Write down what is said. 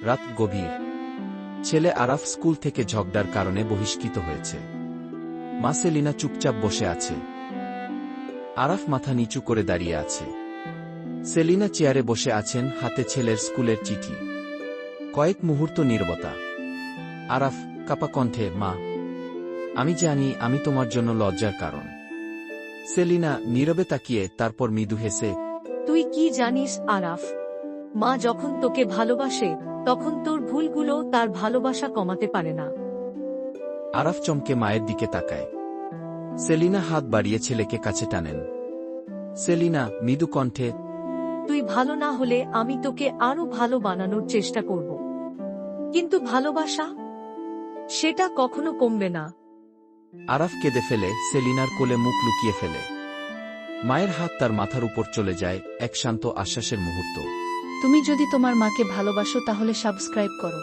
রাত গভীর। ছেলে আরাফ স্কুল থেকে ঝগড়ার কারণে বহিষ্কৃত হয়েছে। মা সেলিনা চুপচাপ বসে আছে। আরাফ মাথা নিচু করে দাঁড়িয়ে আছে। সেলিনা চেয়ারে বসে আছেন, হাতে ছেলের স্কুলের চিঠি। কয়েক মুহূর্ত নীরবতা। আরাফ কাপা কণ্ঠে, মা, আমি জানি আমি তোমার জন্য লজ্জার কারণ। সেলিনা নীরবে তাকিয়ে, তারপর মৃদু হেসে, তুই কি জানিস আরাফ, মা যখন তোকে ভালোবাসে তখন তোর ভুলগুলো তার ভালোবাসা কমাতে পারে না। আরাফ চমকে মায়ের দিকে তাকায়। সেলিনা হাত বাড়িয়ে ছেলেকে কাছে টানেন। সেলিনা মৃদু কণ্ঠে, তুই ভালো না হলে আমি তোকে আরো ভালো বানানোর চেষ্টা করব, কিন্তু ভালোবাসা, সেটা কখনো কমবে না। আরাফ কেঁদে ফেলে, সেলিনার কোলে মুখ লুকিয়ে ফেলে। মায়ের হাত তার মাথার উপর চলে যায়, এক শান্ত আশ্বাসের মুহূর্ত। তুমি যদি তোমার মাকে ভালোবাসো তাহলে সাবস্ক্রাইব করো।